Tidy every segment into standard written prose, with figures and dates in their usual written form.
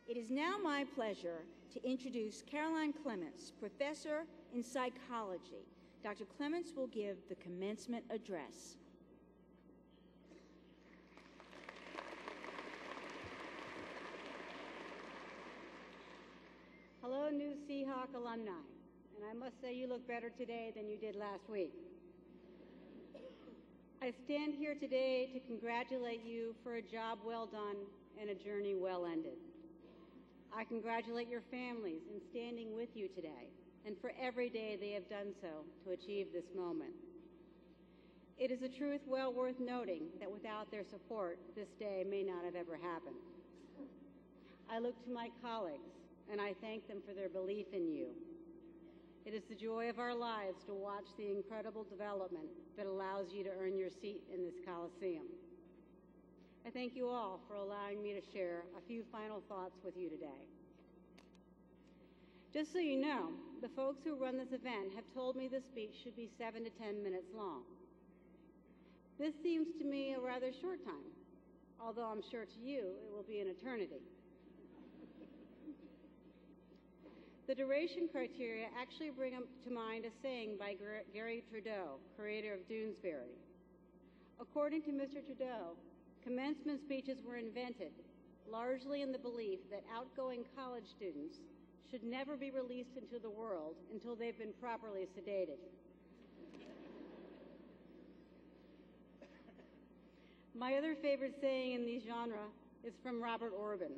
It is now my pleasure to introduce Caroline Clements, Professor in Psychology. Dr. Clements will give the commencement address. Hello, new Seahawk alumni, and I must say you look better today than you did last week. I stand here today to congratulate you for a job well done and a journey well ended. I congratulate your families in standing with you today and for every day they have done so to achieve this moment. It is a truth well worth noting that without their support, this day may not have ever happened. I look to my colleagues and I thank them for their belief in you. It is the joy of our lives to watch the incredible development that allows you to earn your seat in this Coliseum. I thank you all for allowing me to share a few final thoughts with you today. Just so you know, the folks who run this event have told me this speech should be 7 to 10 minutes long. This seems to me a rather short time, although I'm sure to you it will be an eternity. The duration criteria actually bring to mind a saying by Gary Trudeau, creator of Doonesbury. According to Mr. Trudeau, commencement speeches were invented largely in the belief that outgoing college students should never be released into the world until they've been properly sedated. My other favorite saying in these genre is from Robert Orban,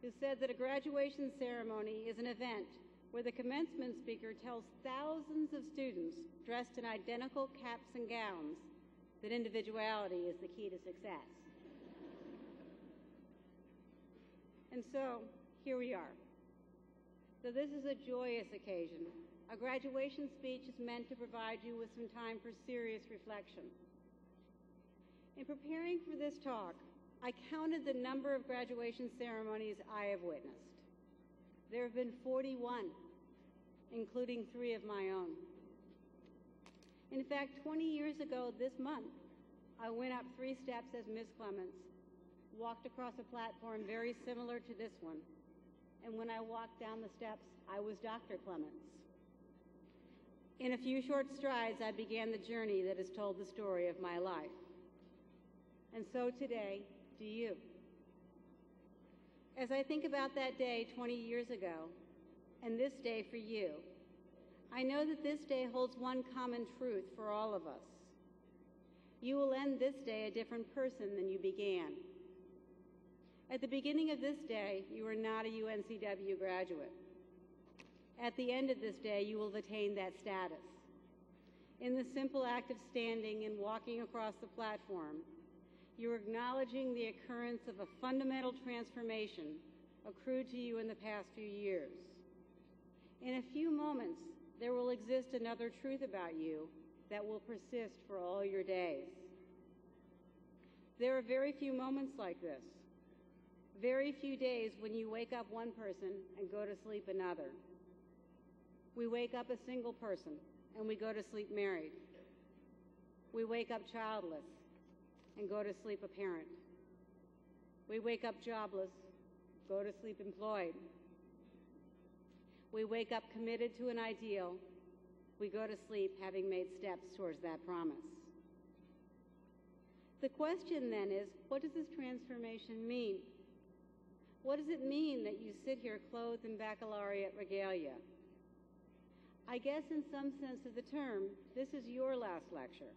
who said that a graduation ceremony is an event where the commencement speaker tells thousands of students dressed in identical caps and gowns that individuality is the key to success. And so, here we are. So this is a joyous occasion. A graduation speech is meant to provide you with some time for serious reflection. In preparing for this talk, I counted the number of graduation ceremonies I have witnessed. There have been 41, including 3 of my own. In fact, 20 years ago this month, I went up 3 steps as Ms. Clements, walked across a platform very similar to this one, and when I walked down the steps, I was Dr. Clements. In a few short strides, I began the journey that has told the story of my life. And so today, do you. As I think about that day 20 years ago, and this day for you, I know that this day holds one common truth for all of us. You will end this day a different person than you began. At the beginning of this day, you were not a UNCW graduate. At the end of this day, you will attain that status. In the simple act of standing and walking across the platform, you're acknowledging the occurrence of a fundamental transformation accrued to you in the past few years. In a few moments, there will exist another truth about you that will persist for all your days. There are very few moments like this. Very few days when you wake up one person and go to sleep another. We wake up a single person and we go to sleep married. We wake up childless and go to sleep a parent. We wake up jobless, go to sleep employed. We wake up committed to an ideal. We go to sleep having made steps towards that promise. The question then is, what does this transformation mean? What does it mean that you sit here clothed in baccalaureate regalia? I guess in some sense of the term, this is your last lecture.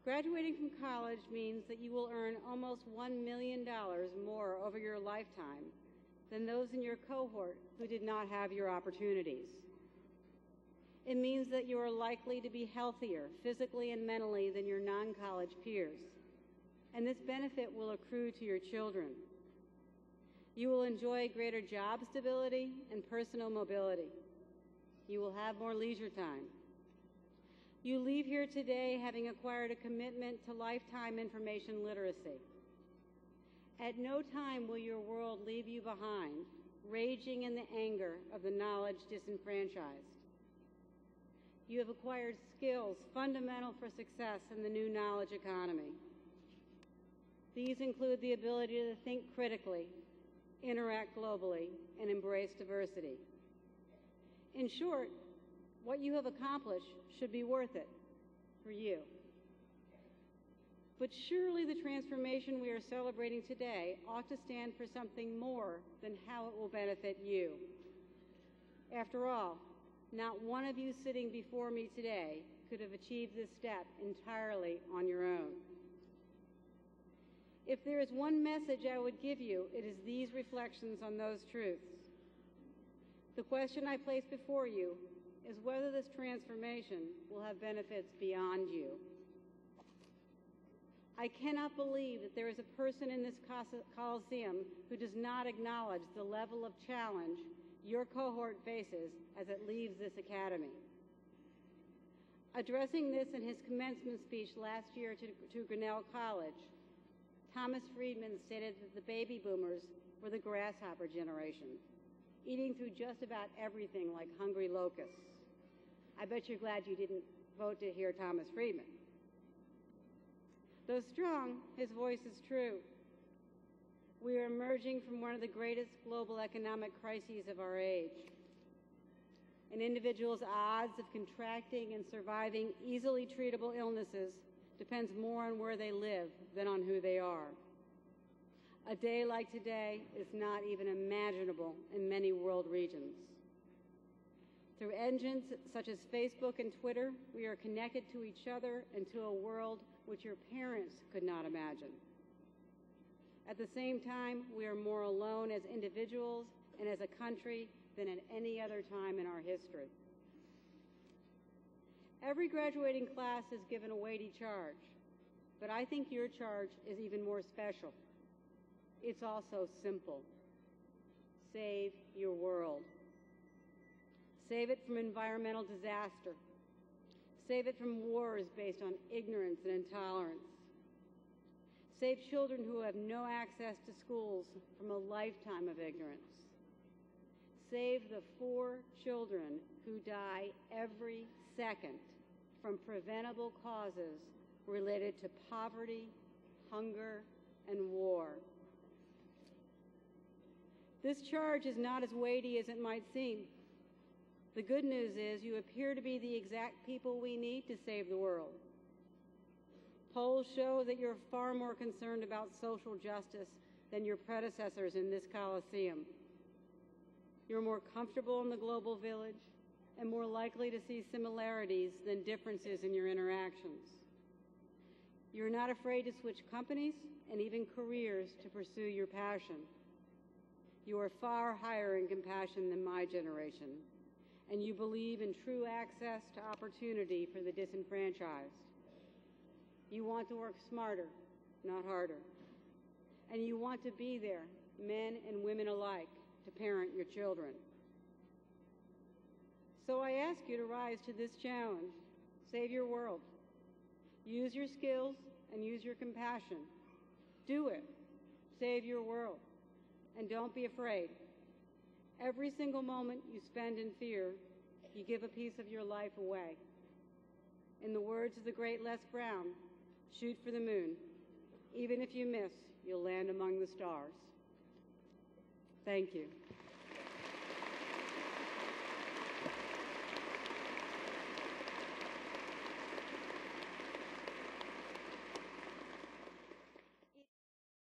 Graduating from college means that you will earn almost $1 million more over your lifetime than those in your cohort who did not have your opportunities. It means that you are likely to be healthier physically and mentally than your non-college peers, and this benefit will accrue to your children. You will enjoy greater job stability and personal mobility. You will have more leisure time. You leave here today having acquired a commitment to lifetime information literacy. At no time will your world leave you behind, raging in the anger of the knowledge disenfranchised. You have acquired skills fundamental for success in the new knowledge economy. These include the ability to think critically, interact globally, and embrace diversity. In short, what you have accomplished should be worth it for you. But surely the transformation we are celebrating today ought to stand for something more than how it will benefit you. After all, not one of you sitting before me today could have achieved this step entirely on your own. If there is one message I would give you, it is these reflections on those truths. The question I place before you is whether this transformation will have benefits beyond you. I cannot believe that there is a person in this Coliseum who does not acknowledge the level of challenge your cohort faces as it leaves this academy. Addressing this in his commencement speech last year to Grinnell College, Thomas Friedman stated that the baby boomers were the grasshopper generation, eating through just about everything like hungry locusts. I bet you're glad you didn't vote to hear Thomas Friedman. Though strong, his voice is true. We are emerging from one of the greatest global economic crises of our age. An individual's odds of contracting and surviving easily treatable illnesses depends more on where they live than on who they are. A day like today is not even imaginable in many world regions. Through engines such as Facebook and Twitter, we are connected to each other and to a world which your parents could not imagine. At the same time, we are more alone as individuals and as a country than at any other time in our history. Every graduating class is given a weighty charge, but I think your charge is even more special. It's also simple. Save your world. Save it from environmental disaster. Save it from wars based on ignorance and intolerance. Save children who have no access to schools from a lifetime of ignorance. Save the 4 children who die every second from preventable causes related to poverty, hunger, and war. This charge is not as weighty as it might seem. The good news is you appear to be the exact people we need to save the world. Polls show that you're far more concerned about social justice than your predecessors in this Coliseum. You're more comfortable in the global village and more likely to see similarities than differences in your interactions. You're not afraid to switch companies and even careers to pursue your passion. You are far higher in compassion than my generation, and you believe in true access to opportunity for the disenfranchised. You want to work smarter, not harder. And you want to be there, men and women alike, to parent your children. So I ask you to rise to this challenge. Save your world. Use your skills and use your compassion. Do it. Save your world. And don't be afraid. Every single moment you spend in fear, you give a piece of your life away. In the words of the great Les Brown, shoot for the moon. Even if you miss, you'll land among the stars. Thank you.